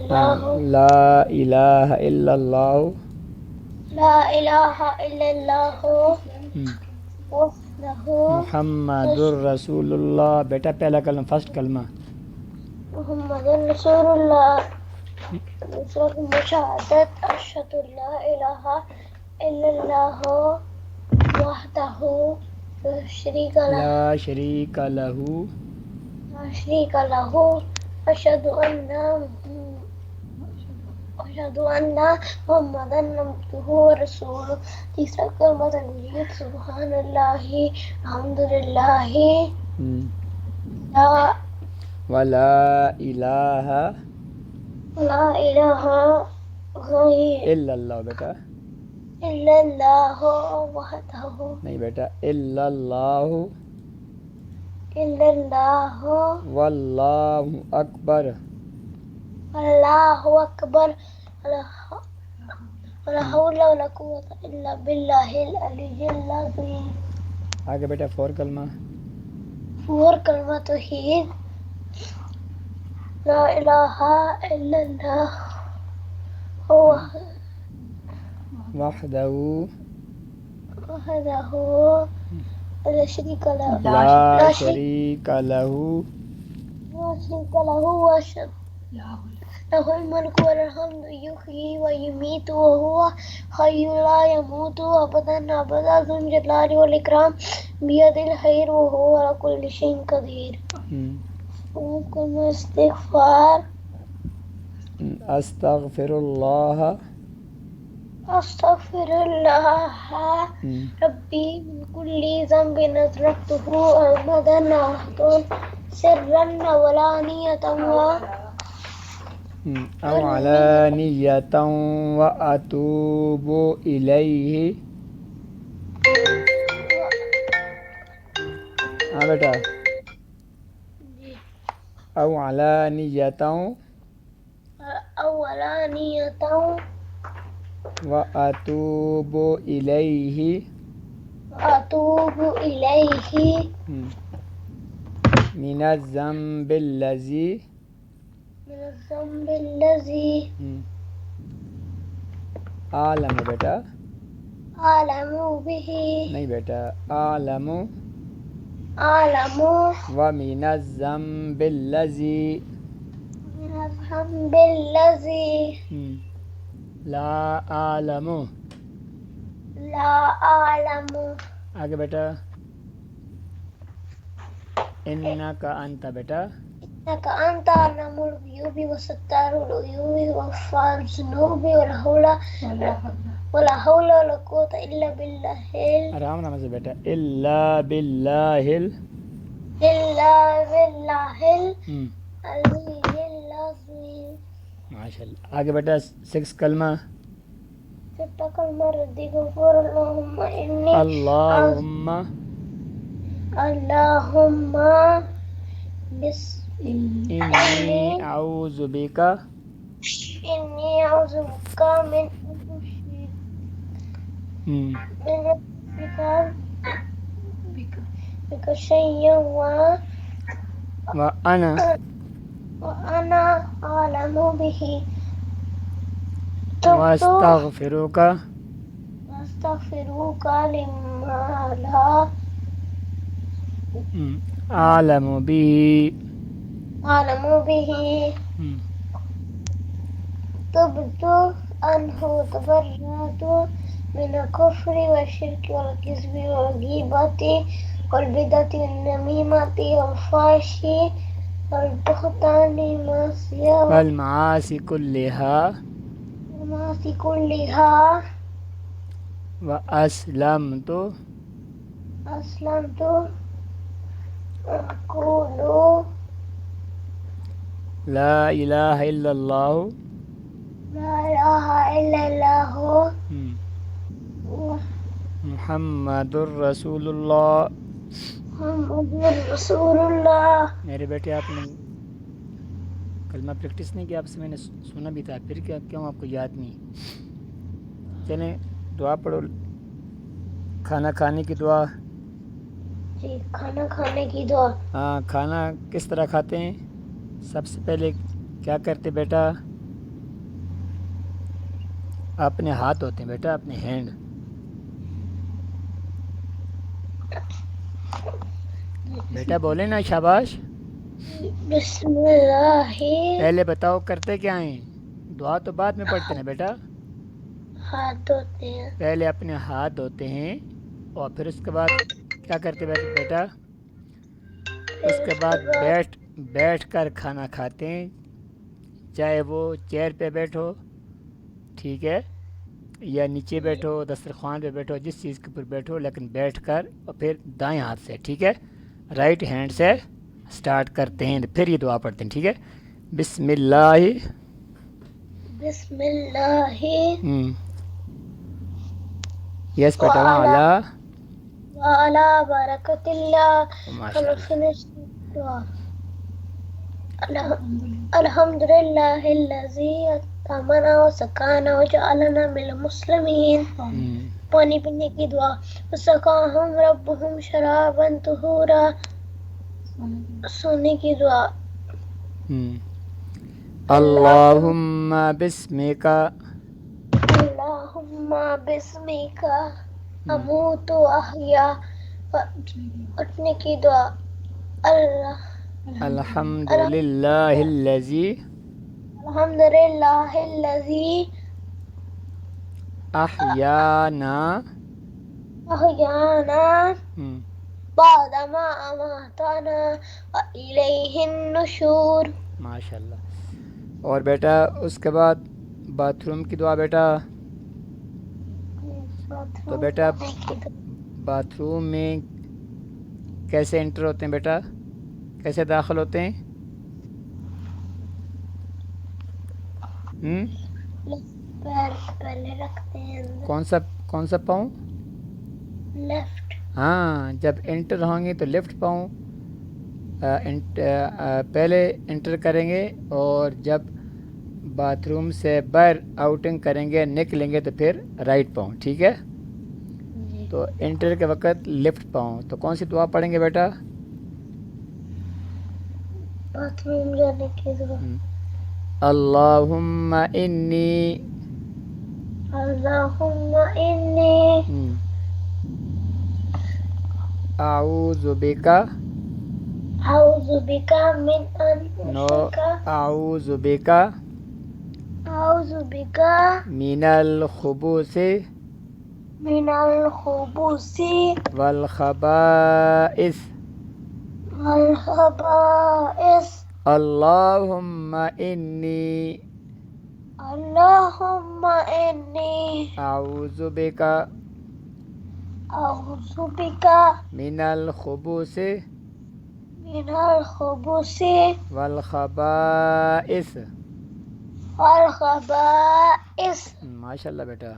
لا الہ الا اللہ لا الہ الا اللہ وحدہ محمد الرسول اللہ. بیٹا پہلا کلمہ فرسٹ کلمہ محمد رسول اللہ. دوسرا مشاہدت اشہد لا الہ الا اللہ وحدہ لا شریک لہ لا شریک لہ لا شریک لہ اشہد ان محمدن عبدہ ورسولہ. تیسرا کلمہ تنویر سبحان اللہ الحمدللہ لا ولا الہ لا الہ غیر الا اللہ. بیٹا الا اللہ وحدہ نہیں بیٹا الا اللہ الا اللہ واللہ اکبر. اللہ اکبر ولا حول ولا قوة الا باللہ العلی العظیم. آگے بیٹا فور کلمہ فور کلمہ توحید لا الہ الا اللہ وحدہ وحدہ لا شریک لہ لا شریک لہ لا شریک لہ واشهد له الملك والحمد يحيي ويميت وهو حي لا يموت ابدا ذو الجلال والاكرام بيده الخير وهو على كل شيء قدير. وكم استغفار استغفر اللہ استغفر الله ربي من كل ذنب أدركته أبدا أحدا سرا وعلانية او علانیۃ واتوب الیہ. ہاں بیٹا او علانیۃ وعلانية واتوب الیہ وأتوب إليه من الذنب الذی من الذنب الذي اعلم. بیٹا أعلم به نہیں بیٹا اعلم أعلم ومن الذنب الذی من الذنب الذي لا اعلم. لا أعلم. آگے بیٹا انک انت. بیٹا إنك أنت أعلم الغيوب وستار العيوب وغفار الذنوب ولا حول ولا قوة إلا بالله آرام نام سے بیٹا الا باللہ إلا بالله العلي العظيم. ماشاء اللہ. آگے بیٹا سکس کلمہ ستة المرة غفور اللهم إني اللہم اللهم انی اعوذ بک إني أعوذ بك من بك شيئا وانا وأنا أعلم به واستغفرک واستغفرك لما لا اعلم به أعلم به تبت عنه وتبرأت من الكفر والشرك والكذب والغيبة والبدعة والنميمة والفحش والبهتان والمعاصی کلها والمعاصي كلها. واسلمت أسلمت أقول لا الہ الا اللہ لا إله إلا الله محمد الرسول اللہ. محمد رسول اللہ. میرے بیٹے آپ نے کلمہ پریکٹس نہیں کیا؟ آپ سے میں نے سنا بھی تھا، پھر کیوں آپ کو یاد نہیں؟ چلیں دعا پڑھو، کھانا کھانے کی دعا. جی کھانا کھانے کی دعا. ہاں کھانا کس طرح کھاتے ہیں؟ سب سے پہلے کیا کرتے بیٹا؟ اپنے ہاتھ ہوتے ہیں بیٹا، اپنے ہینڈ. بیٹا بولے نا، شاباش. بسم اللہ پہلے بتاؤ کرتے کیا ہیں؟ دعا تو بعد میں پڑھتے ہیں بیٹا. ہاتھ دھوتے ہیں، پہلے اپنے ہاتھ دھوتے ہیں اور پھر اس کے بعد کیا کرتے بیٹا؟ اس کے بعد بیٹھ کر کھانا کھاتے ہیں، چاہے وہ چیئر پہ بیٹھو، ٹھیک ہے، یا نیچے بیٹھو، دسترخوان پہ بیٹھو، جس چیز کے اوپر بیٹھو، لیکن بیٹھ کر اور پھر دائیں ہاتھ سے، ٹھیک ہے، رائٹ ہینڈ سے سٹارٹ کرتے ہیں، پھر یہ دعا پڑھتے ہیں، ٹھیک ہے. بسم اللہ. بسم اللہ یس بیٹا، وعلا. وعلا برکت اللہ. ماشاء اللہ. الحمد للہ الذی اطعمنا وسقانا وجعلنا من المسلمین. پانی پینے کی دعا. وسقاہم ربہم شرابا طہورا. سونے کی دعا. اللہم بسمک. اللہم بسمک اموت و احیا. اٹھنے کی دعا. الحمد للہ الذی الحمد للہ الذی احیانا احیانا بعد ما اماتنا والیہ النشور. ماشاء اللہ. اور بیٹا اس کے بعد باتھ روم کی دعا بیٹا. تو بیٹا باتھ روم میں کیسے انٹر ہوتے ہیں بیٹا؟ کیسے داخل ہوتے ہیں؟ پیر پہلے رکھتے ہیں کون سا پاؤں؟ لیفٹ. ہاں، جب انٹر ہوں گے تو لیفٹ پاؤں پہلے انٹر کریں گے، اور جب باتھ روم سے باہر آؤٹنگ کریں گے، نکلیں گے، تو پھر رائٹ پاؤں، ٹھیک ہے. تو انٹر کے وقت لیفٹ پاؤں. تو کون سی دعا پڑھیں گے بیٹا؟ باتھ روم جانے کی دعا. اللہم انی اللہم انی اعوذ بک اعوذ بک من ان نو اشرک اعوذ بک اعوذ بک من الخبث من الخبث والخبائث. والخبائث. اللہم انی اللہم انی اعوذ بک اعوذ بک من الخبث من الخبث والخبائث. والخبائث. ماشاء اللہ بیٹا.